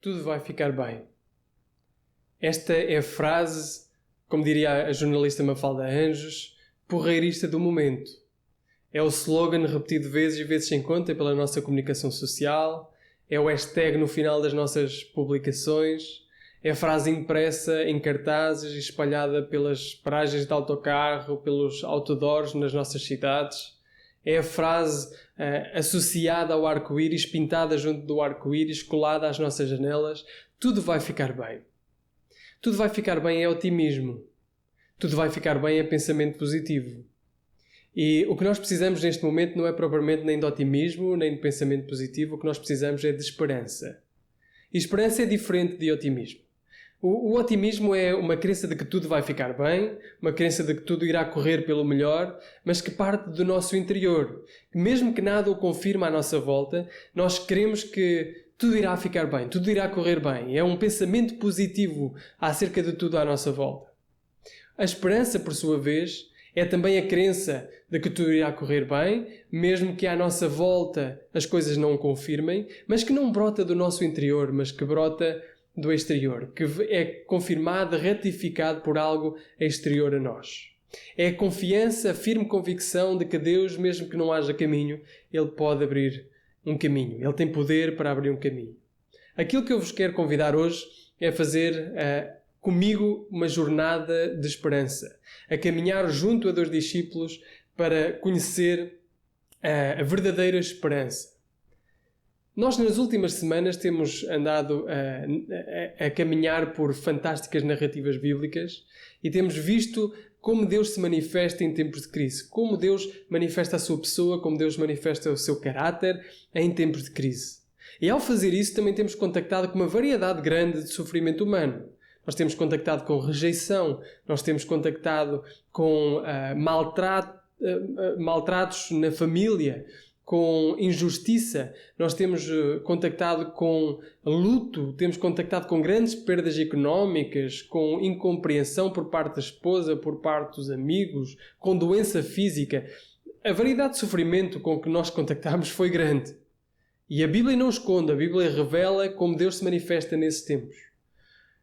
tudo vai ficar bem. Esta é a frase, como diria a jornalista Mafalda Anjos, porreirista do momento. É o slogan repetido vezes e vezes sem conta pela nossa comunicação social, é o hashtag no final das nossas publicações, é a frase impressa em cartazes e espalhada pelas paragens de autocarro, pelos outdoors nas nossas cidades. É a frase associada ao arco-íris, pintada junto do arco-íris, colada às nossas janelas. Tudo vai ficar bem. Tudo vai ficar bem é otimismo. Tudo vai ficar bem é pensamento positivo. E o que nós precisamos neste momento não é propriamente nem de otimismo, nem de pensamento positivo. O que nós precisamos é de esperança. E esperança é diferente de otimismo. O otimismo é uma crença de que tudo vai ficar bem, uma crença de que tudo irá correr pelo melhor, mas que parte do nosso interior. Mesmo que nada o confirme à nossa volta, nós queremos que tudo irá ficar bem, tudo irá correr bem. É um pensamento positivo acerca de tudo à nossa volta. A esperança, por sua vez, é também a crença de que tudo irá correr bem, mesmo que à nossa volta as coisas não o confirmem, mas que não brota do nosso interior, mas que brota do exterior, que é confirmado, ratificado por algo exterior a nós. É a confiança, a firme convicção de que Deus, mesmo que não haja caminho, Ele pode abrir um caminho. Ele tem poder para abrir um caminho. Aquilo que eu vos quero convidar hoje é fazer comigo uma jornada de esperança, a caminhar junto a 2 discípulos para conhecer a verdadeira esperança. Nós, nas últimas semanas, temos andado a caminhar por fantásticas narrativas bíblicas e temos visto como Deus se manifesta em tempos de crise, como Deus manifesta a sua pessoa, como Deus manifesta o seu caráter em tempos de crise. E ao fazer isso, também temos contactado com uma variedade grande de sofrimento humano. Nós temos contactado com rejeição, nós temos contactado com maltratos na família, com injustiça, nós temos contactado com luto, temos contactado com grandes perdas económicas, com incompreensão por parte da esposa, por parte dos amigos, com doença física. A variedade de sofrimento com que nós contactamos foi grande. E a Bíblia não esconde, a Bíblia revela como Deus se manifesta nesses tempos.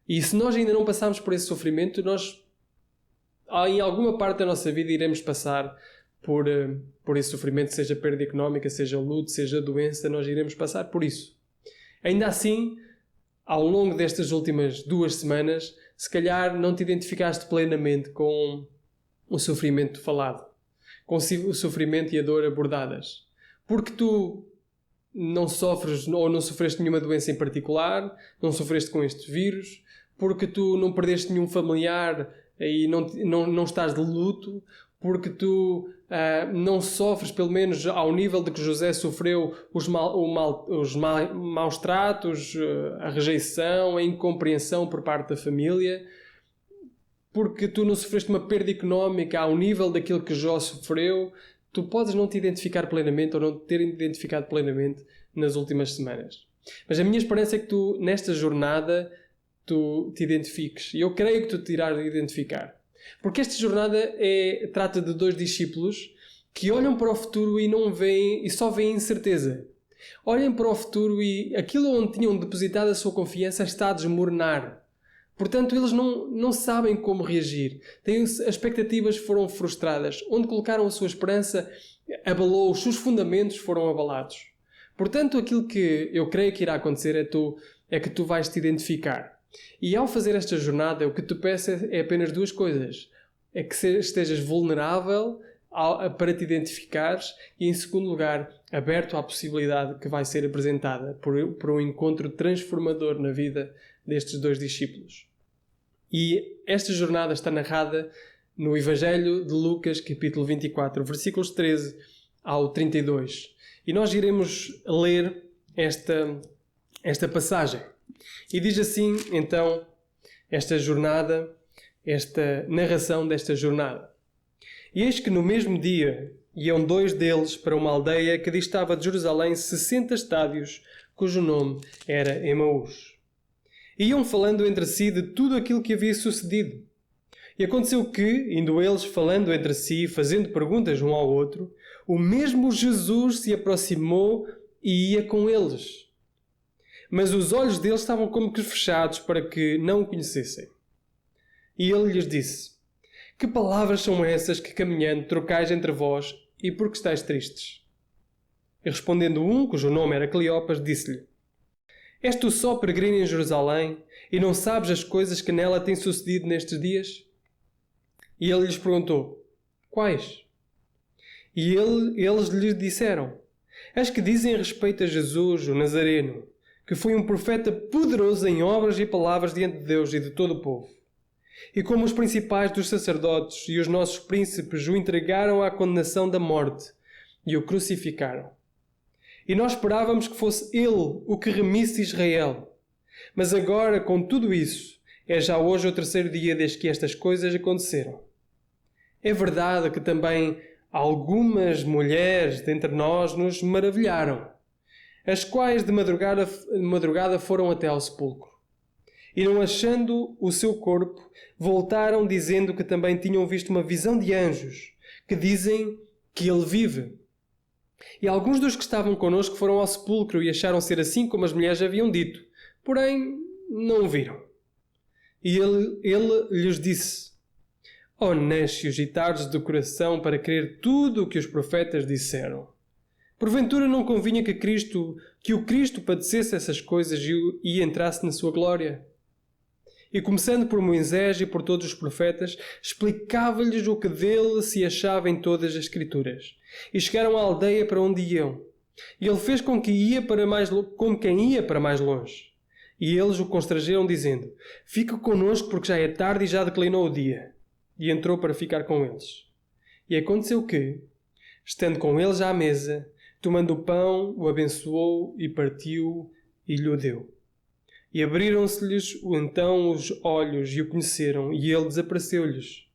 E se nós ainda não passarmos por esse sofrimento, nós, em alguma parte da nossa vida, iremos passar por esse sofrimento, seja perda económica, seja luto, seja doença, nós iremos passar por isso. Ainda assim, ao longo destas últimas 2 semanas, se calhar não te identificaste plenamente com o sofrimento falado, com o sofrimento e a dor abordadas. Porque tu não sofres ou não sofreste nenhuma doença em particular, não sofreste com este vírus, porque tu não perdeste nenhum familiar e não estás de luto, porque tu não sofres, pelo menos ao nível de que José sofreu, os maus tratos, a rejeição, a incompreensão por parte da família, porque tu não sofreste uma perda económica ao nível daquilo que Jó sofreu. Tu podes não te identificar plenamente ou não te ter identificado plenamente nas últimas semanas. Mas a minha esperança é que tu, nesta jornada, tu te identifiques. E eu creio que tu te irás identificar. Porque esta jornada trata de 2 discípulos que olham para o futuro e não veem, e só veem incerteza. Olhem para o futuro e aquilo onde tinham depositado a sua confiança está a desmoronar. Portanto, eles não sabem como reagir. As expectativas foram frustradas. Onde colocaram a sua esperança abalou, os seus fundamentos foram abalados. Portanto, aquilo que eu creio que irá acontecer é que tu vais te identificar. E ao fazer esta jornada, o que te peço é apenas 2 coisas. É que estejas vulnerável para te identificares e, em segundo lugar, aberto à possibilidade que vai ser apresentada por um encontro transformador na vida destes 2 discípulos. E esta jornada está narrada no Evangelho de Lucas, capítulo 24, versículos 13 ao 32. E nós iremos ler esta passagem. E diz assim, então, esta narração desta jornada. E eis que no mesmo dia iam 2 deles para uma aldeia que distava de Jerusalém 60 estádios, cujo nome era Emaús. E iam falando entre si de tudo aquilo que havia sucedido. E aconteceu que, indo eles falando entre si, fazendo perguntas um ao outro, o mesmo Jesus se aproximou e ia com eles. mas os olhos deles estavam como que fechados para que não o conhecessem. E ele lhes disse: Que palavras são essas que caminhando trocais entre vós e por que estáis tristes? E respondendo um, cujo nome era Cleopas, disse-lhe: És tu só peregrino em Jerusalém e não sabes as coisas que nela têm sucedido nestes dias? E ele lhes perguntou: Quais? E eles lhe disseram: As que dizem a respeito a Jesus, o Nazareno, que foi um profeta poderoso em obras e palavras diante de Deus e de todo o povo. E como os principais dos sacerdotes e os nossos príncipes o entregaram à condenação da morte e o crucificaram. E nós esperávamos que fosse ele o que remisse Israel. Mas agora, com tudo isso, é já hoje o terceiro dia desde que estas coisas aconteceram. É verdade que também algumas mulheres dentre nós nos maravilharam, as quais de madrugada foram até ao sepulcro. E não achando o seu corpo, voltaram dizendo que também tinham visto uma visão de anjos, que dizem que ele vive. E alguns dos que estavam connosco foram ao sepulcro e acharam ser assim como as mulheres haviam dito, porém não o viram. E ele lhes disse: Ó nécios e tardos do coração para crer tudo o que os profetas disseram. Porventura não convinha que o Cristo padecesse essas coisas e entrasse na sua glória? E começando por Moisés e por todos os profetas, explicava-lhes o que dele se achava em todas as Escrituras. E chegaram à aldeia para onde iam. E ele fez com que como quem ia para mais longe. E eles o constrangeram, dizendo: Fica connosco, porque já é tarde e já declinou o dia. E entrou para ficar com eles. E aconteceu que, estando com eles à mesa, tomando o pão, o abençoou e partiu e lhe o deu. E abriram-se-lhes então os olhos e o conheceram, e ele desapareceu-lhes.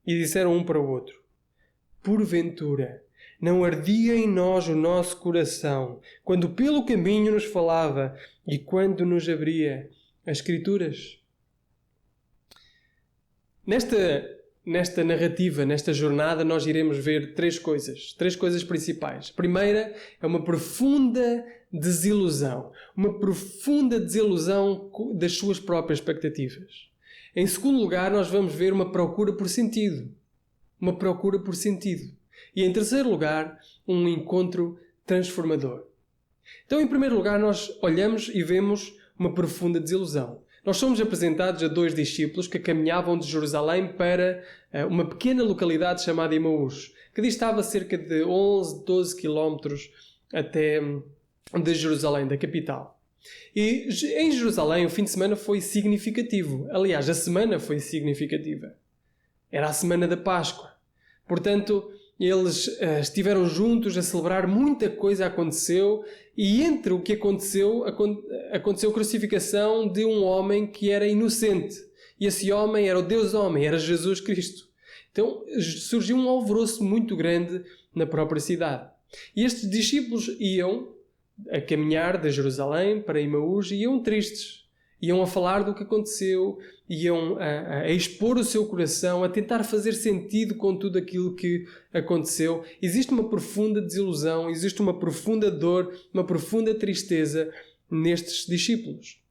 E disseram um para o outro: Porventura, não ardia em nós o nosso coração, quando pelo caminho nos falava e quando nos abria as Escrituras? Nesta narrativa, nesta jornada, nós iremos ver três coisas principais. A primeira é uma profunda desilusão das suas próprias expectativas. Em segundo lugar, nós vamos ver uma procura por sentido. E em terceiro lugar, um encontro transformador. Então, em primeiro lugar, nós olhamos e vemos uma profunda desilusão. Nós somos apresentados a dois discípulos que caminhavam de Jerusalém para uma pequena localidade chamada Emaús, que distava cerca de 11, 12 quilómetros até de Jerusalém, da capital. E em Jerusalém o fim de semana foi significativo. Aliás, a semana foi significativa. Era a semana da Páscoa. Portanto, eles estiveram juntos a celebrar, muita coisa aconteceu, e entre o que aconteceu a crucificação de um homem que era inocente. E esse homem era o Deus-homem, era Jesus Cristo. Então surgiu um alvoroço muito grande na própria cidade. E estes discípulos iam a caminhar de Jerusalém para Emaús e iam tristes. Iam a falar do que aconteceu, iam a expor o seu coração, a tentar fazer sentido com tudo aquilo que aconteceu. Existe uma profunda desilusão, existe uma profunda dor, uma profunda tristeza nestes discípulos.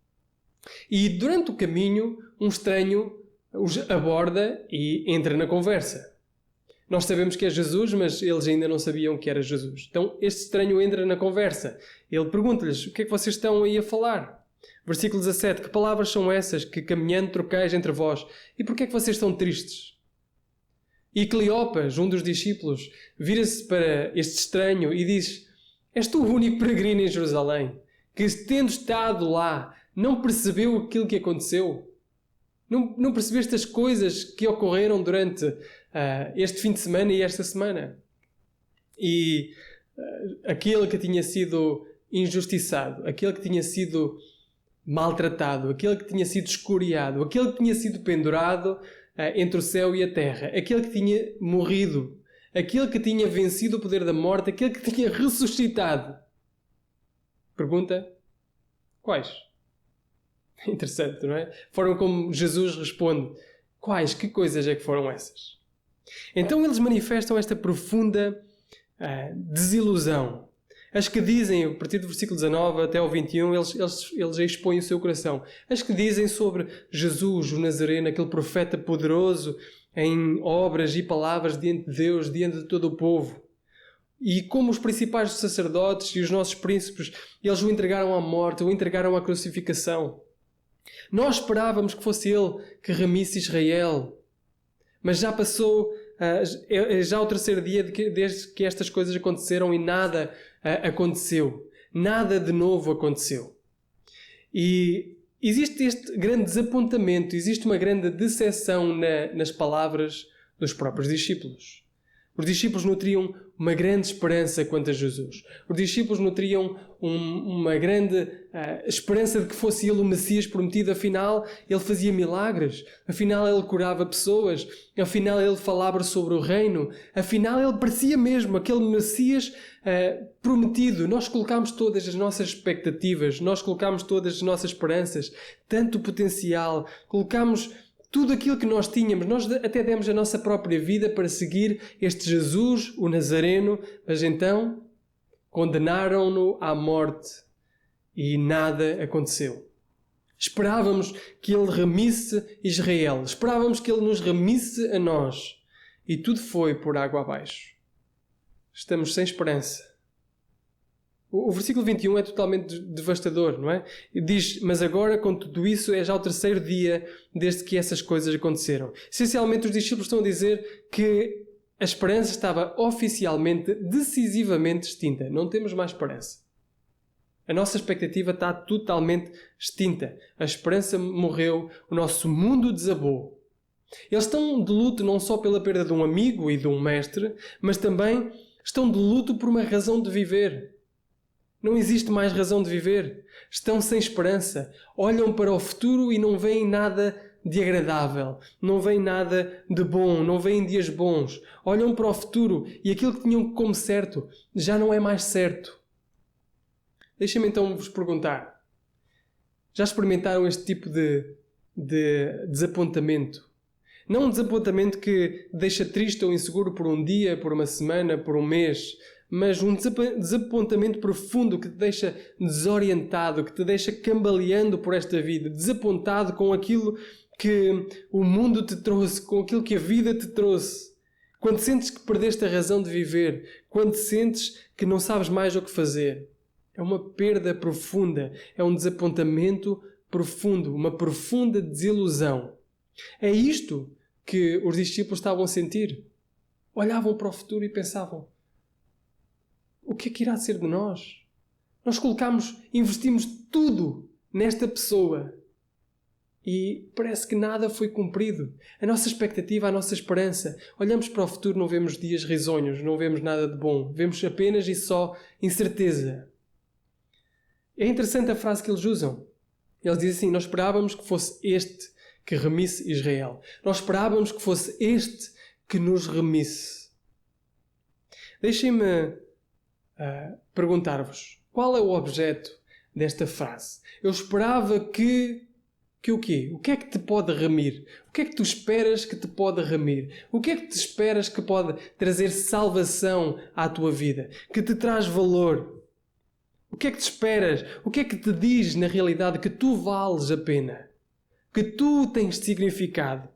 E durante o caminho, um estranho os aborda e entra na conversa. Nós sabemos que é Jesus, mas eles ainda não sabiam que era Jesus. Então este estranho entra na conversa. Ele pergunta-lhes: o que é que vocês estão aí a falar? Versículo 17. Que palavras são essas que caminhando trocais entre vós? E porquê é que vocês estão tristes? E Cleopas, um dos discípulos, vira-se para este estranho e diz: És tu o único peregrino em Jerusalém, que tendo estado lá, não percebeu aquilo que aconteceu? Não percebeste as coisas que ocorreram durante este fim de semana e esta semana? E aquele que tinha sido injustiçado, aquele que tinha sido maltratado, aquele que tinha sido escoriado, aquele que tinha sido pendurado entre o céu e a terra, aquele que tinha morrido, aquele que tinha vencido o poder da morte, aquele que tinha ressuscitado. Pergunta: quais? Interessante, não é? Forma como Jesus responde: quais? Que coisas é que foram essas? Então eles manifestam esta profunda desilusão. As que dizem, a partir do versículo 19 até ao 21, eles expõem o seu coração. As que dizem sobre Jesus, o Nazareno, aquele profeta poderoso em obras e palavras diante de Deus, diante de todo o povo. E como os principais sacerdotes e os nossos príncipes, eles o entregaram à morte, o entregaram à crucificação. Nós esperávamos que fosse ele que remisse Israel. Mas já passou, já o terceiro dia desde que estas coisas aconteceram e nada aconteceu. Nada de novo aconteceu. E existe este grande desapontamento, existe uma grande decepção nas palavras dos próprios discípulos. Os discípulos nutriam uma grande esperança quanto a Jesus. Os discípulos nutriam uma grande esperança de que fosse ele o Messias prometido. Afinal, ele fazia milagres. Afinal, ele curava pessoas. Afinal, ele falava sobre o reino. Afinal, ele parecia mesmo aquele Messias prometido. Nós colocámos todas as nossas expectativas. Nós colocámos todas as nossas esperanças. Tanto potencial. Colocámos tudo aquilo que nós tínhamos. Nós até demos a nossa própria vida para seguir este Jesus, o Nazareno, mas então condenaram-no à morte e nada aconteceu. Esperávamos que ele remisse Israel. Esperávamos que ele nos remisse a nós. E tudo foi por água abaixo. Estamos sem esperança. O versículo 21 é totalmente devastador, não é? Diz, mas agora com tudo isso é já o terceiro dia desde que essas coisas aconteceram. Essencialmente os discípulos estão a dizer que a esperança estava oficialmente, decisivamente extinta. Não temos mais esperança. A nossa expectativa está totalmente extinta. A esperança morreu, o nosso mundo desabou. Eles estão de luto não só pela perda de um amigo e de um mestre, mas também estão de luto por uma razão de viver. Não existe mais razão de viver. Estão sem esperança. Olham para o futuro e não veem nada de agradável. Não veem nada de bom. Não veem dias bons. Olham para o futuro e aquilo que tinham como certo já não é mais certo. Deixem-me então vos perguntar. Já experimentaram este tipo de desapontamento? Não um desapontamento que deixa triste ou inseguro por um dia, por uma semana, por um mês, mas um desapontamento profundo que te deixa desorientado, que te deixa cambaleando por esta vida, desapontado com aquilo que o mundo te trouxe, com aquilo que a vida te trouxe. Quando sentes que perdeste a razão de viver, quando sentes que não sabes mais o que fazer. É uma perda profunda, é um desapontamento profundo, uma profunda desilusão. É isto que os discípulos estavam a sentir. Olhavam para o futuro e pensavam: o que é que irá ser de nós? Nós investimos tudo nesta pessoa e parece que nada foi cumprido. A nossa expectativa, a nossa esperança. Olhamos para o futuro, não vemos dias risonhos, não vemos nada de bom. Vemos apenas e só incerteza. É interessante a frase que eles usam. Eles dizem assim: nós esperávamos que fosse este que remisse Israel. Nós esperávamos que fosse este que nos remisse. Deixem-me perguntar-vos, qual é o objeto desta frase? Eu esperava que o quê? O que é que te pode remir? O que é que tu esperas que te pode remir? O que é que te esperas que pode trazer salvação à tua vida? Que te traz valor? O que é que te esperas? O que é que te diz na realidade que tu vales a pena? Que tu tens significado?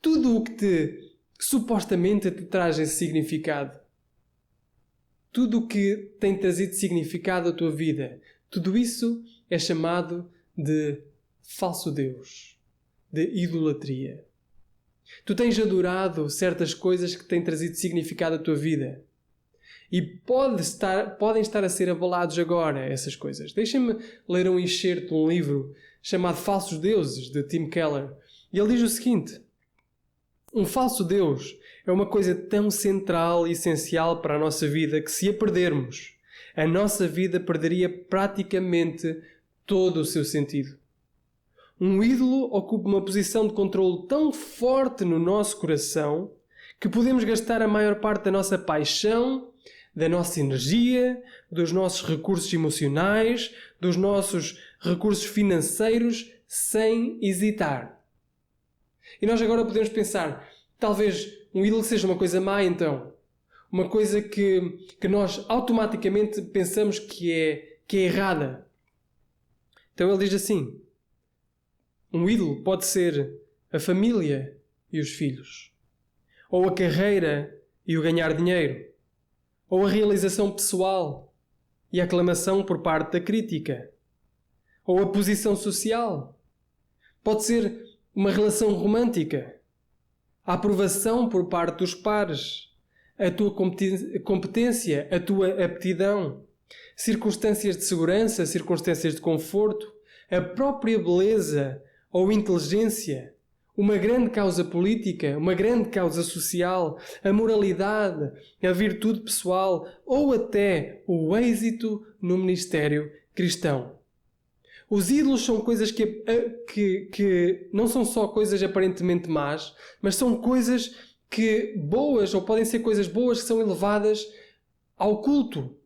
Tudo o que supostamente te traz esse significado. Tudo o que tem trazido significado à tua vida, tudo isso é chamado de falso Deus, de idolatria. Tu tens adorado certas coisas que têm trazido significado à tua vida. E podem estar a ser abalados agora essas coisas. Deixem-me ler um excerto de um livro chamado Falsos Deuses, de Tim Keller. E ele diz o seguinte: um falso Deus é uma coisa tão central e essencial para a nossa vida que, se a perdermos, a nossa vida perderia praticamente todo o seu sentido. Um ídolo ocupa uma posição de controle tão forte no nosso coração que podemos gastar a maior parte da nossa paixão, da nossa energia, dos nossos recursos emocionais, dos nossos recursos financeiros, sem hesitar. E nós agora podemos pensar: talvez um ídolo seja uma coisa má, então. uma coisa que nós automaticamente pensamos que é errada. Então ele diz assim: um ídolo pode ser a família e os filhos, ou a carreira e o ganhar dinheiro, ou a realização pessoal e a aclamação por parte da crítica, ou a posição social. Pode ser uma relação romântica, a aprovação por parte dos pares, a tua competência, a tua aptidão, circunstâncias de segurança, circunstâncias de conforto, a própria beleza ou inteligência, uma grande causa política, uma grande causa social, a moralidade, a virtude pessoal ou até o êxito no ministério cristão. Os ídolos são coisas que não são só coisas aparentemente más, mas são coisas boas, ou podem ser coisas boas que são elevadas ao culto.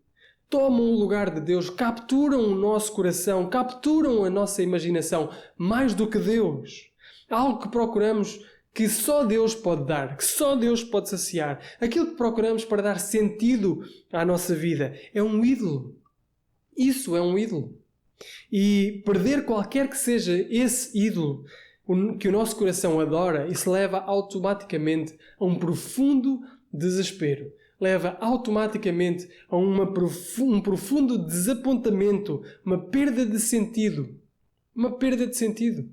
Tomam o lugar de Deus, capturam o nosso coração, capturam a nossa imaginação, mais do que Deus. Algo que procuramos que só Deus pode dar, que só Deus pode saciar. Aquilo que procuramos para dar sentido à nossa vida é um ídolo. Isso é um ídolo. E perder qualquer que seja esse ídolo que o nosso coração adora, isso leva automaticamente a um profundo desespero. Leva automaticamente a um profundo desapontamento, uma perda de sentido. Uma perda de sentido.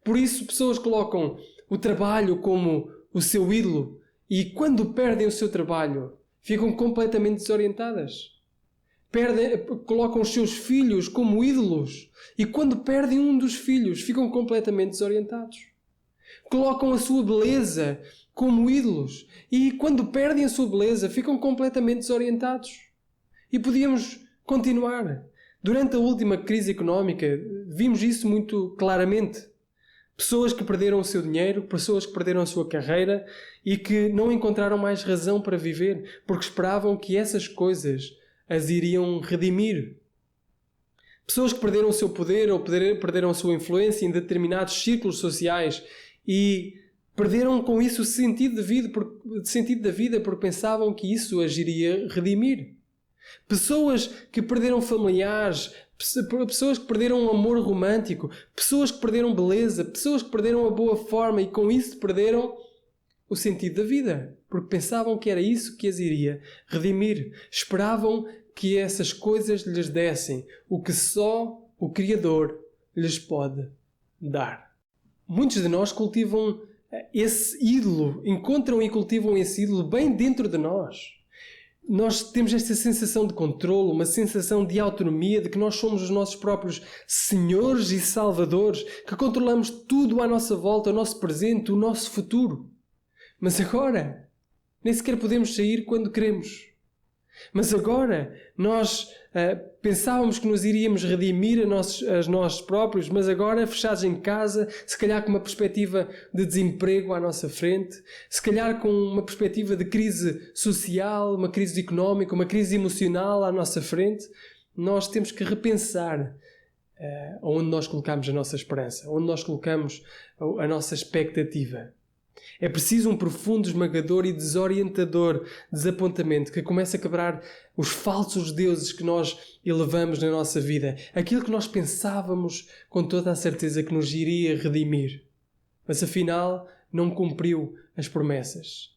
Por isso, pessoas colocam o trabalho como o seu ídolo e, quando perdem o seu trabalho, ficam completamente desorientadas. Colocam os seus filhos como ídolos e, quando perdem um dos filhos, ficam completamente desorientados. Colocam a sua beleza como ídolos e, quando perdem a sua beleza, ficam completamente desorientados. E podíamos continuar. Durante a última crise económica, vimos isso muito claramente. Pessoas que perderam o seu dinheiro, pessoas que perderam a sua carreira e que não encontraram mais razão para viver, porque esperavam que essas coisas as iriam redimir. Pessoas que perderam o seu poder ou perderam a sua influência em determinados círculos sociais e perderam com isso o sentido da vida porque pensavam que isso as iria redimir. Pessoas que perderam familiares, pessoas que perderam um amor romântico, pessoas que perderam beleza, pessoas que perderam a boa forma e com isso perderam o sentido da vida, porque pensavam que era isso que as iria redimir. Esperavam que essas coisas lhes dessem o que só o Criador lhes pode dar. Muitos de nós cultivam esse ídolo, encontram e cultivam esse ídolo bem dentro de nós. Nós temos esta sensação de controle, uma sensação de autonomia, de que nós somos os nossos próprios senhores e salvadores, que controlamos tudo à nossa volta, o nosso presente, o nosso futuro. Mas agora, nem sequer podemos sair quando queremos. Mas agora, nós pensávamos que nos iríamos redimir a nós próprios, mas agora, fechados em casa, se calhar com uma perspectiva de desemprego à nossa frente, se calhar com uma perspectiva de crise social, uma crise económica, uma crise emocional à nossa frente, nós temos que repensar onde nós colocamos a nossa esperança, onde nós colocamos a nossa expectativa. É preciso um profundo, esmagador e desorientador desapontamento que comece a quebrar os falsos deuses que nós elevamos na nossa vida. Aquilo que nós pensávamos com toda a certeza que nos iria redimir. Mas afinal não cumpriu as promessas.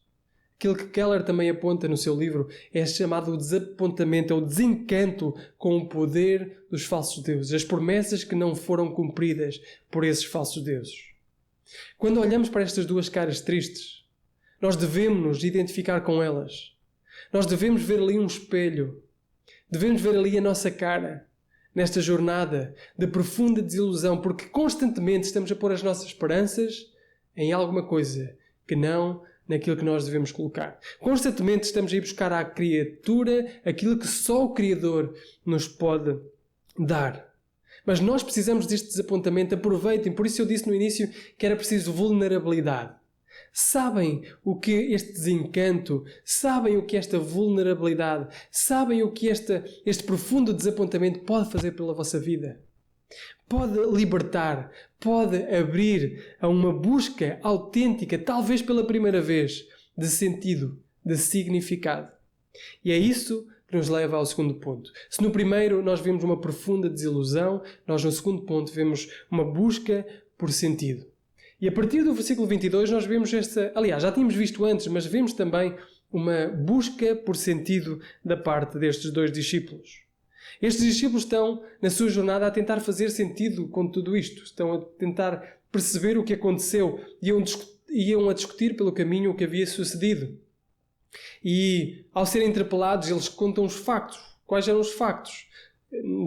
Aquilo que Keller também aponta no seu livro é chamado desapontamento, é o desencanto com o poder dos falsos deuses. As promessas que não foram cumpridas por esses falsos deuses. Quando olhamos para estas duas caras tristes, nós devemos nos identificar com elas. Nós devemos ver ali um espelho. Devemos ver ali a nossa cara, nesta jornada de profunda desilusão, porque constantemente estamos a pôr as nossas esperanças em alguma coisa que não naquilo que nós devemos colocar. Constantemente estamos a ir buscar à criatura aquilo que só o Criador nos pode dar. Mas nós precisamos deste desapontamento. Aproveitem. Por isso eu disse no início que era preciso vulnerabilidade. Sabem o que este desencanto, sabem o que esta vulnerabilidade, sabem o que este profundo desapontamento pode fazer pela vossa vida. Pode libertar, pode abrir a uma busca autêntica, talvez pela primeira vez, de sentido, de significado. E é isso que nos leva ao segundo ponto. Se no primeiro nós vemos uma profunda desilusão, nós no segundo ponto vemos uma busca por sentido. E a partir do versículo 22 nós vemos aliás, já tínhamos visto antes, mas vemos também uma busca por sentido da parte destes dois discípulos. Estes discípulos estão na sua jornada a tentar fazer sentido com tudo isto. Estão a tentar perceber o que aconteceu e iam a discutir pelo caminho o que havia sucedido. E ao serem interpelados, eles contam os factos. Quais eram os factos?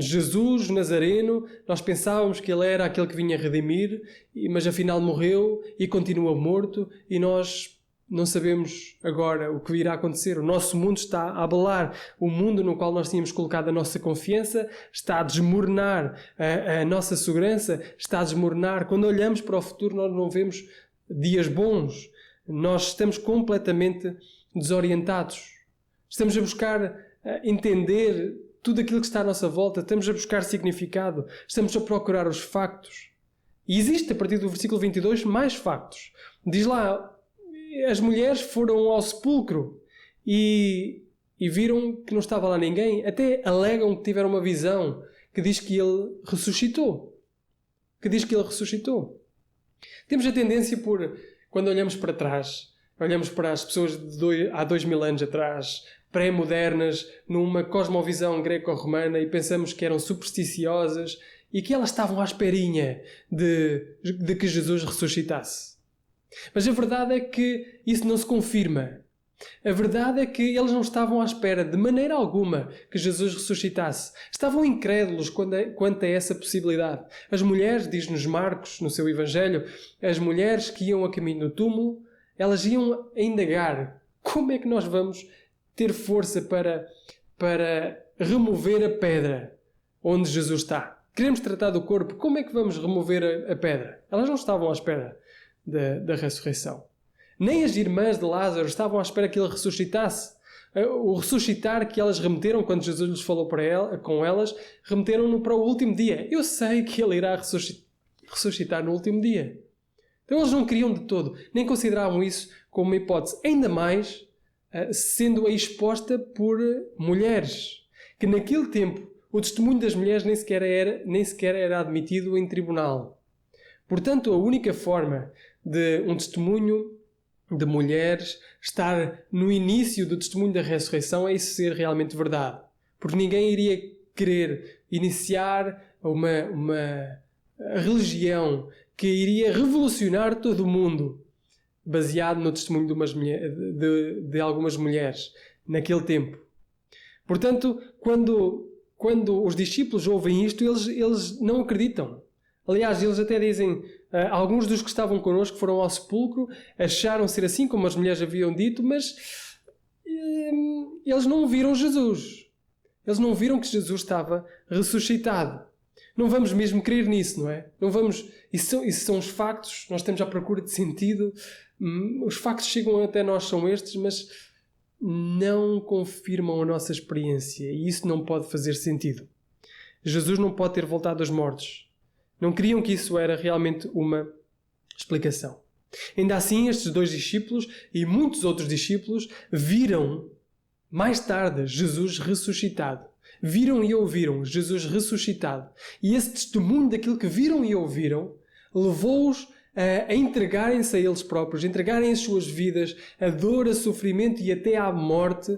Jesus, Nazareno, nós pensávamos que ele era aquele que vinha redimir, mas afinal morreu e continua morto, e nós não sabemos agora o que irá acontecer. O nosso mundo está a abalar. O mundo no qual nós tínhamos colocado a nossa confiança está a desmoronar. A nossa segurança está a desmoronar. Quando olhamos para o futuro, nós não vemos dias bons. Nós estamos completamente desorientados. Estamos a buscar entender tudo aquilo que está à nossa volta. Estamos a buscar significado. Estamos a procurar os factos. E existe, a partir do versículo 22, mais factos. Diz lá, as mulheres foram ao sepulcro e viram que não estava lá ninguém. Até alegam que tiveram uma visão que diz que ele ressuscitou. Temos a tendência quando olhamos para trás, olhamos para as pessoas há 2000 anos atrás, pré-modernas, numa cosmovisão greco-romana, e pensamos que eram supersticiosas e que elas estavam à esperinha de que Jesus ressuscitasse. Mas a verdade é que isso não se confirma. A verdade é que eles não estavam à espera de maneira alguma que Jesus ressuscitasse. Estavam incrédulos quanto a essa possibilidade. As mulheres, diz-nos Marcos no seu Evangelho, as mulheres que iam a caminho do túmulo, elas iam a indagar: como é que nós vamos ter força para remover a pedra onde Jesus está? Queremos tratar do corpo, como é que vamos remover a pedra? Elas não estavam à espera da ressurreição. Nem as irmãs de Lázaro estavam à espera que ele ressuscitasse. O ressuscitar que elas remeteram quando Jesus lhes falou com elas, remeteram-no para o último dia. Eu sei que ele irá ressuscitar no último dia. Então eles não queriam de todo, nem consideravam isso como uma hipótese. Ainda mais sendo exposta por mulheres, que naquele tempo o testemunho das mulheres nem sequer era admitido em tribunal. Portanto, a única forma de um testemunho de mulheres estar no início do testemunho da ressurreição é isso ser realmente verdade. Porque ninguém iria querer iniciar uma religião que iria revolucionar todo o mundo baseado no testemunho de algumas mulheres naquele tempo. Portanto, quando os discípulos ouvem isto, eles não acreditam. Aliás, eles até dizem, alguns dos que estavam connosco foram ao sepulcro, acharam ser assim como as mulheres haviam dito, mas eles não viram Jesus. Eles não viram que Jesus estava ressuscitado. Não vamos mesmo crer nisso, não é? Não vamos. Isso são os factos, nós estamos à procura de sentido. Os factos chegam até nós, são estes, mas não confirmam a nossa experiência. E isso não pode fazer sentido. Jesus não pode ter voltado dos mortos. Não queriam que isso era realmente uma explicação. Ainda assim, estes dois discípulos e muitos outros discípulos viram mais tarde Jesus ressuscitado. Viram e ouviram Jesus ressuscitado. E esse testemunho daquilo que viram e ouviram levou-os a entregarem-se a eles próprios, a entregarem as suas vidas, a dor, a sofrimento e até à morte,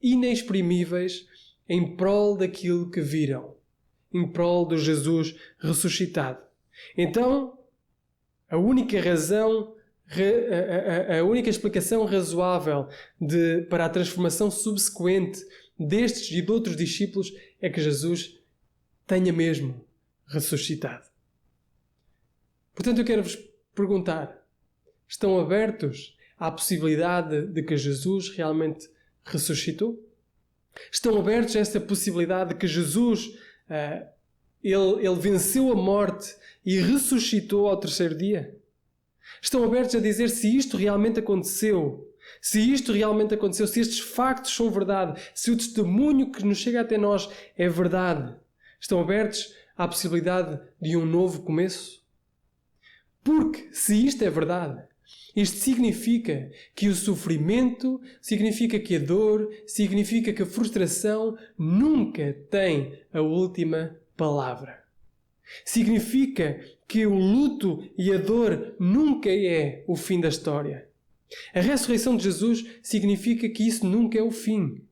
inexprimíveis, em prol daquilo que viram. Em prol do Jesus ressuscitado. Então, a única razão, a única explicação razoável para a transformação subsequente destes e de outros discípulos é que Jesus tenha mesmo ressuscitado. Portanto, eu quero-vos perguntar, estão abertos à possibilidade de que Jesus realmente ressuscitou? Estão abertos a essa possibilidade de que Jesus ele venceu a morte e ressuscitou ao terceiro dia? Estão abertos a dizer se isto realmente aconteceu? Se isto realmente aconteceu, se estes factos são verdade, se o testemunho que nos chega até nós é verdade, estão abertos à possibilidade de um novo começo? Porque, se isto é verdade, Isto significa que o sofrimento, significa que a dor, significa que a frustração nunca tem a última palavra. Significa que o luto e a dor nunca é o fim da história. A ressurreição de Jesus significa que isso nunca é o fim.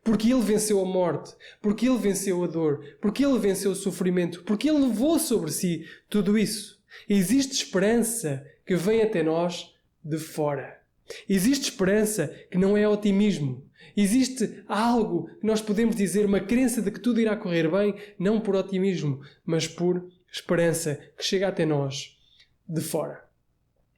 Porque Ele venceu a morte, porque Ele venceu a dor, porque Ele venceu o sofrimento, porque Ele levou sobre si tudo isso. Existe esperança que vem até nós de fora. Existe esperança que não é otimismo. Existe algo que nós podemos dizer, uma crença de que tudo irá correr bem, não por otimismo, mas por esperança que chega até nós de fora.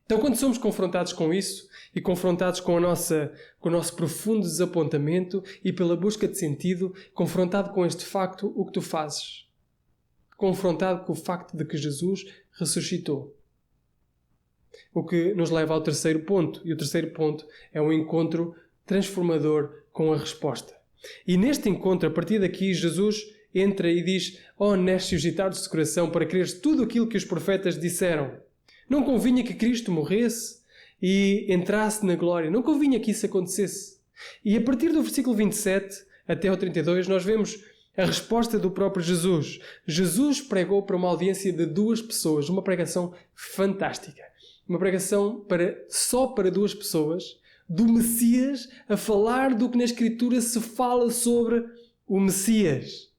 Então, quando somos confrontados com isso e confrontados com o nosso profundo desapontamento e pela busca de sentido, confrontado com este facto, o que tu fazes? Confrontado com o facto de que Jesus ressuscitou. O que nos leva ao terceiro ponto. E o terceiro ponto é um encontro transformador com a resposta. E neste encontro, a partir daqui, Jesus entra e diz: "Ó nécios e tardos de coração, para creres tudo aquilo que os profetas disseram. Não convinha que Cristo morresse e entrasse na glória. Não convinha que isso acontecesse." E a partir do versículo 27 até ao 32, nós vemos a resposta do próprio Jesus. Jesus pregou para uma audiência de 2 pessoas, uma pregação fantástica. Uma pregação só para 2 pessoas, do Messias a falar do que na Escritura se fala sobre o Messias.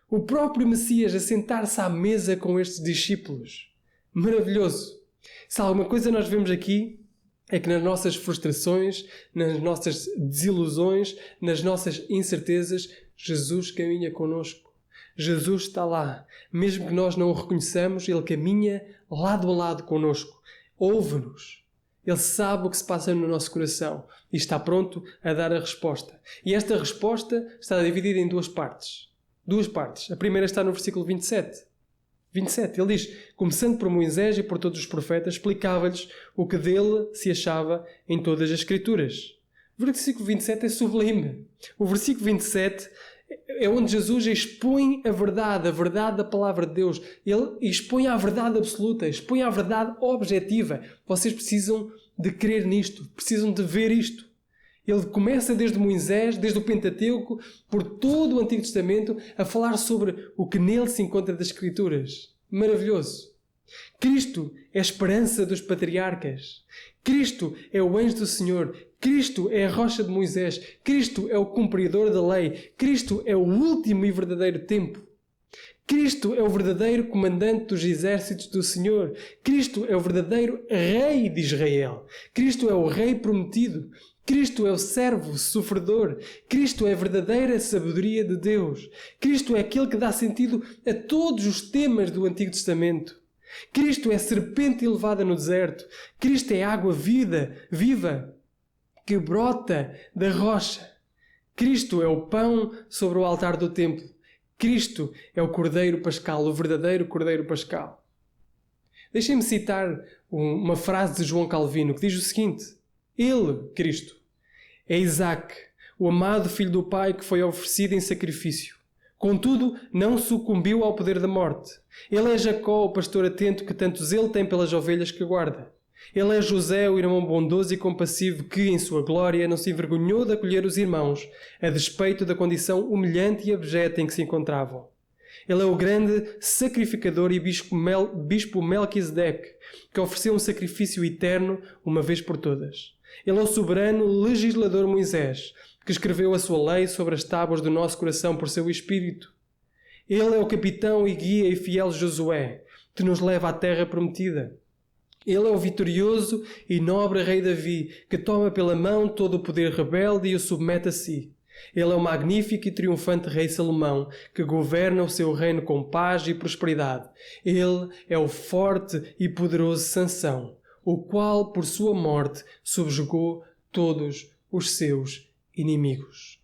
O próprio Messias a sentar-se à mesa com estes discípulos. Maravilhoso! Se alguma coisa nós vemos aqui, é que nas nossas frustrações, nas nossas desilusões, nas nossas incertezas, Jesus caminha connosco. Jesus está lá. Mesmo que nós não o reconheçamos, Ele caminha lado a lado connosco. Ouve-nos. Ele sabe o que se passa no nosso coração e está pronto a dar a resposta. E esta resposta está dividida em 2 partes. 2 partes. A primeira está no versículo 27. Ele diz: "Começando por Moisés e por todos os profetas, explicava-lhes o que dele se achava em todas as Escrituras." O versículo 27 é sublime. O versículo 27 é onde Jesus expõe a verdade da palavra de Deus. Ele expõe a verdade absoluta, expõe a verdade objetiva. Vocês precisam de crer nisto, precisam de ver isto. Ele começa desde Moisés, desde o Pentateuco, por todo o Antigo Testamento, a falar sobre o que nele se encontra das Escrituras. Maravilhoso! Cristo é a esperança dos patriarcas. Cristo é o anjo do Senhor. Cristo é a rocha de Moisés. Cristo é o cumpridor da lei. Cristo é o último e verdadeiro tempo. Cristo é o verdadeiro comandante dos exércitos do Senhor. Cristo é o verdadeiro rei de Israel. Cristo é o rei prometido. Cristo é o servo sofredor. Cristo é a verdadeira sabedoria de Deus. Cristo é aquele que dá sentido a todos os temas do Antigo Testamento. Cristo é a serpente elevada no deserto. Cristo é a água viva que brota da rocha. Cristo é o pão sobre o altar do templo. Cristo é o Cordeiro Pascal, o verdadeiro Cordeiro Pascal. Deixem-me citar uma frase de João Calvino que diz o seguinte: Ele, Cristo, é Isaac, o amado filho do Pai que foi oferecido em sacrifício. Contudo, não sucumbiu ao poder da morte. Ele é Jacó, o pastor atento que tanto zelo tem pelas ovelhas que guarda. Ele é José, o irmão bondoso e compassivo que, em sua glória, não se envergonhou de acolher os irmãos, a despeito da condição humilhante e abjeta em que se encontravam. Ele é o grande sacrificador e bispo Melquisedeque, que ofereceu um sacrifício eterno uma vez por todas. Ele é o soberano legislador Moisés, que escreveu a sua lei sobre as tábuas do nosso coração por seu Espírito. Ele é o capitão e guia e fiel Josué, que nos leva à terra prometida. Ele é o vitorioso e nobre rei Davi, que toma pela mão todo o poder rebelde e o submete a si. Ele é o magnífico e triunfante rei Salomão, que governa o seu reino com paz e prosperidade. Ele é o forte e poderoso Sansão, o qual, por sua morte, subjugou todos os seus inimigos.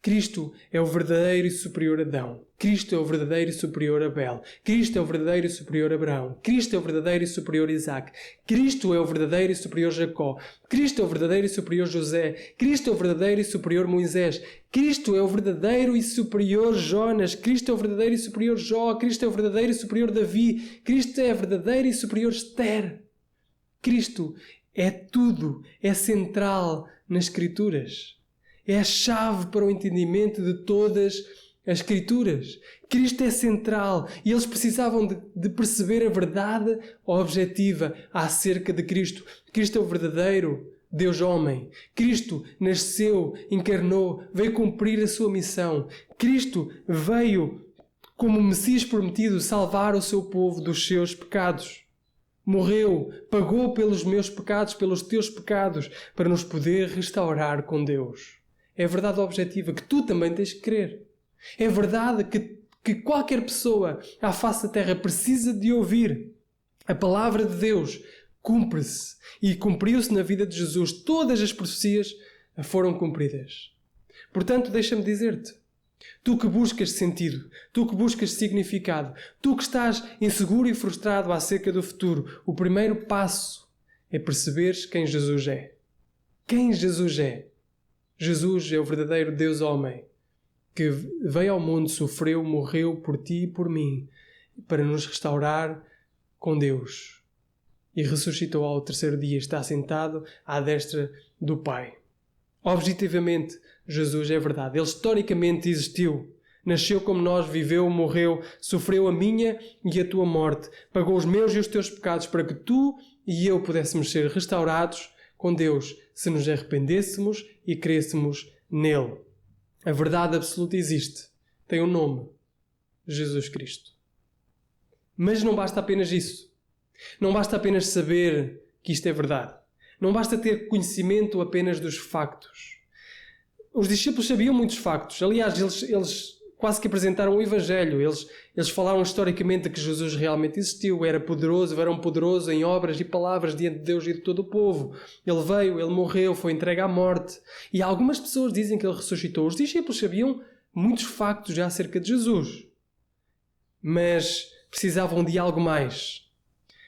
Cristo é o verdadeiro e superior Adão. Cristo é o verdadeiro e superior Abel. Cristo é o verdadeiro e superior Abraão. Cristo é o verdadeiro e superior Isaac. Cristo é o verdadeiro e superior Jacó. Cristo é o verdadeiro e superior José. Cristo é o verdadeiro e superior Moisés. Cristo é o verdadeiro e superior Jonas. Cristo é o verdadeiro e superior Jó. Cristo é o verdadeiro e superior Davi. Cristo é a verdadeira e superior Esther. Cristo é tudo, é central nas Escrituras. É a chave para o entendimento de todas as Escrituras. Cristo é central e eles precisavam de perceber a verdade objetiva acerca de Cristo. Cristo é o verdadeiro Deus-homem. Cristo nasceu, encarnou, veio cumprir a sua missão. Cristo veio, como Messias prometido, salvar o seu povo dos seus pecados. Morreu, pagou pelos meus pecados, pelos teus pecados, para nos poder restaurar com Deus. É a verdade objetiva que tu também tens que crer. É verdade que qualquer pessoa à face da terra precisa de ouvir. A palavra de Deus cumpre-se e cumpriu-se na vida de Jesus. Todas as profecias foram cumpridas. Portanto, deixa-me dizer-te, tu que buscas sentido, tu que buscas significado, tu que estás inseguro e frustrado acerca do futuro, o primeiro passo é perceberes quem Jesus é. Quem Jesus é? Jesus é o verdadeiro Deus-homem que veio ao mundo, sofreu, morreu por ti e por mim para nos restaurar com Deus. E ressuscitou ao terceiro dia, está sentado à destra do Pai. Objetivamente, Jesus é verdade. Ele historicamente existiu. Nasceu como nós, viveu, morreu, sofreu a minha e a tua morte. Pagou os meus e os teus pecados para que tu e eu pudéssemos ser restaurados com Deus se nos arrependêssemos e crêssemos nele. A verdade absoluta existe. Tem um nome. Jesus Cristo. Mas não basta apenas isso. Não basta apenas saber que isto é verdade. Não basta ter conhecimento apenas dos factos. Os discípulos sabiam muitos factos. Aliás, eles quase que apresentaram o Evangelho. Eles falaram historicamente que Jesus realmente existiu, era um poderoso em obras e palavras diante de Deus e de todo o povo. Ele veio, ele morreu, foi entregue à morte. E algumas pessoas dizem que ele ressuscitou. Os discípulos sabiam muitos factos já acerca de Jesus. Mas precisavam de algo mais.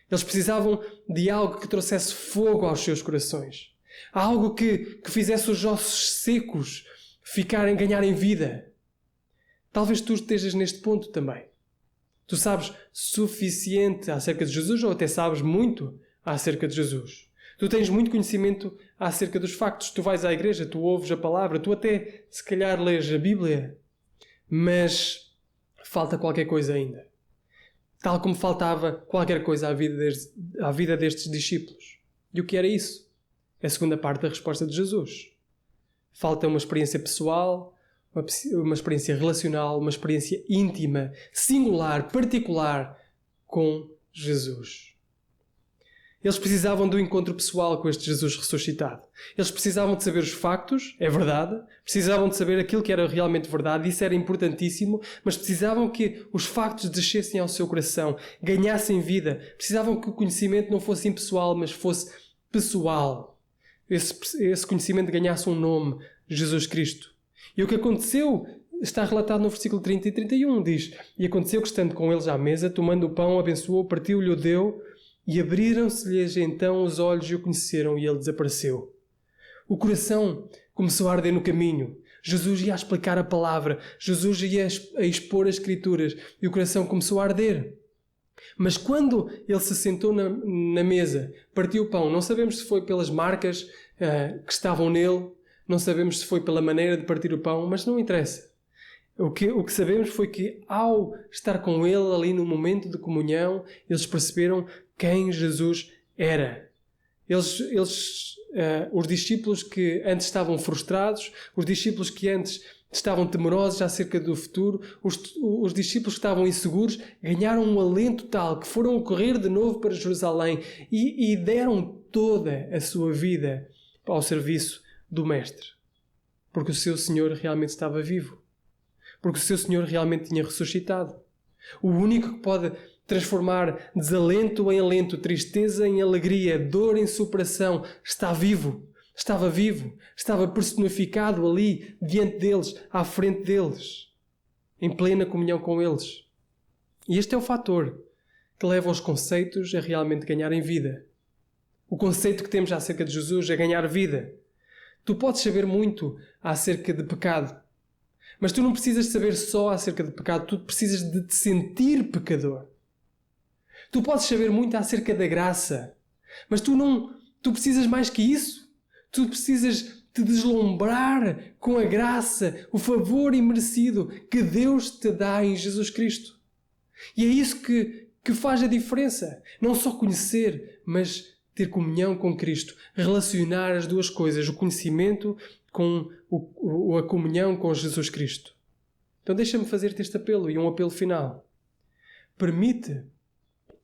Eles precisavam de algo que trouxesse fogo aos seus corações. Algo que fizesse os ossos secos ganharem vida. Talvez tu estejas neste ponto também. Tu sabes suficiente acerca de Jesus ou até sabes muito acerca de Jesus. Tu tens muito conhecimento acerca dos factos. Tu vais à igreja, tu ouves a palavra, tu até se calhar lês a Bíblia. Mas falta qualquer coisa ainda. Tal como faltava qualquer coisa à vida destes discípulos. E o que era isso? É a segunda parte da resposta de Jesus. Falta uma experiência pessoal, uma experiência relacional, uma experiência íntima, singular, particular com Jesus. Eles precisavam do encontro pessoal com este Jesus ressuscitado. Eles precisavam de saber os factos, é verdade. Precisavam de saber aquilo que era realmente verdade. Isso era importantíssimo. Mas precisavam que os factos descessem ao seu coração, ganhassem vida. Precisavam que o conhecimento não fosse impessoal, mas fosse pessoal. Esse conhecimento ganhasse um nome, Jesus Cristo. E o que aconteceu está relatado no versículo 30 e 31. Diz: E aconteceu que, estando com eles à mesa, tomando o pão, abençoou, partiu-lhe, o deu, e abriram-se-lhes então os olhos e o conheceram, e ele desapareceu. O coração começou a arder no caminho. Jesus ia a explicar a palavra. Jesus ia a expor as Escrituras. E o coração começou a arder. Mas quando ele se sentou na mesa, partiu o pão, não sabemos se foi pelas marcas que estavam nele, não sabemos se foi pela maneira de partir o pão, mas não interessa. O que sabemos foi que, ao estar com ele ali no momento de comunhão, eles perceberam quem Jesus era. Os discípulos que antes estavam frustrados, os discípulos que antes estavam temerosos acerca do futuro, os discípulos que estavam inseguros, ganharam um alento tal que foram correr de novo para Jerusalém e deram toda a sua vida ao serviço do Mestre. Porque o seu Senhor realmente estava vivo. Porque o seu Senhor realmente tinha ressuscitado. O único que pode transformar desalento em alento, tristeza em alegria, dor em superação, está vivo. Estava vivo. Estava personificado ali, diante deles, à frente deles. Em plena comunhão com eles. E este é o fator que leva os conceitos a realmente ganharem vida. O conceito que temos acerca de Jesus é ganhar vida. Tu podes saber muito acerca de pecado. Mas tu não precisas saber só acerca de pecado. Tu precisas de te sentir pecador. Tu podes saber muito acerca da graça. Mas tu Tu precisas mais que isso. Tu precisas te deslumbrar com a graça, o favor imerecido que Deus te dá em Jesus Cristo. E é isso que faz a diferença. Não só conhecer, mas ter comunhão com Cristo. Relacionar as duas coisas, o conhecimento com a comunhão com Jesus Cristo. Então deixa-me fazer-te este apelo e um apelo final. Permite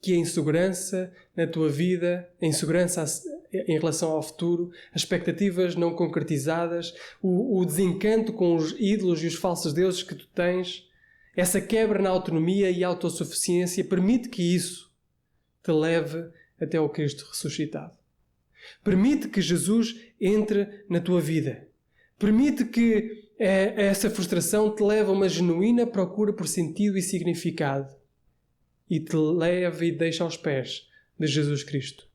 que a insegurança na tua vida, a insegurança em relação ao futuro, as expectativas não concretizadas, o desencanto com os ídolos e os falsos deuses que tu tens, essa quebra na autonomia e autossuficiência, permite que isso te leve até ao Cristo ressuscitado. Permite que Jesus entre na tua vida. Permite que essa frustração te leve a uma genuína procura por sentido e significado e te leve e deixe aos pés de Jesus Cristo.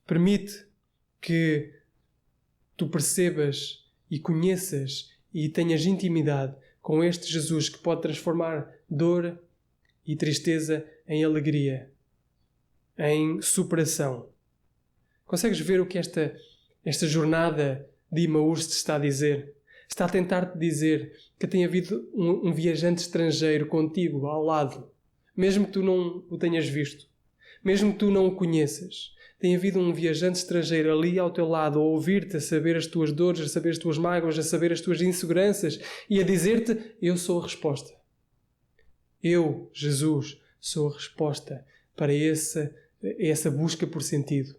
Permite que tu percebas e conheças e tenhas intimidade com este Jesus que pode transformar dor e tristeza em alegria, em superação. Consegues ver o que esta jornada de Emaús te está a dizer? Está a tentar-te dizer que tem havido um viajante estrangeiro contigo, ao lado, mesmo que tu não o tenhas visto, mesmo que tu não o conheças. Tem havido um viajante estrangeiro ali ao teu lado, a ouvir-te, a saber as tuas dores, a saber as tuas mágoas, a saber as tuas inseguranças e a dizer-te: eu sou a resposta. Eu, Jesus, sou a resposta para essa busca por sentido.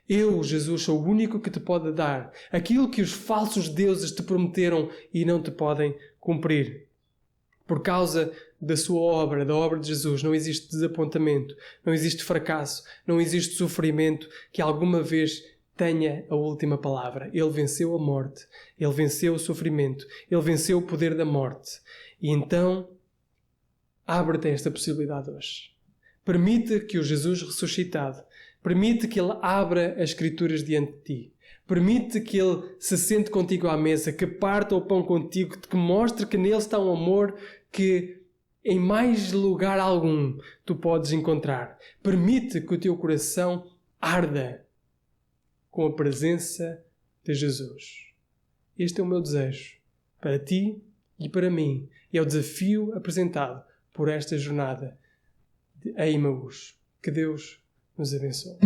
Eu, Jesus, sou o único que te pode dar aquilo que os falsos deuses te prometeram e não te podem cumprir. Por causa da sua obra, da obra de Jesus, não existe desapontamento, não existe fracasso, não existe sofrimento que alguma vez tenha a última palavra. Ele venceu a morte, Ele venceu o sofrimento, Ele venceu o poder da morte. E então, abre-te esta possibilidade hoje. Permite que o Jesus ressuscitado, permite que Ele abra as Escrituras diante de ti. Permite que Ele se sente contigo à mesa, que parta o pão contigo, que mostre que nele está um amor que em mais lugar algum tu podes encontrar. Permite que o teu coração arda com a presença de Jesus. Este é o meu desejo para ti e para mim. E é o desafio apresentado por esta jornada a Emaús. Que Deus nos abençoe.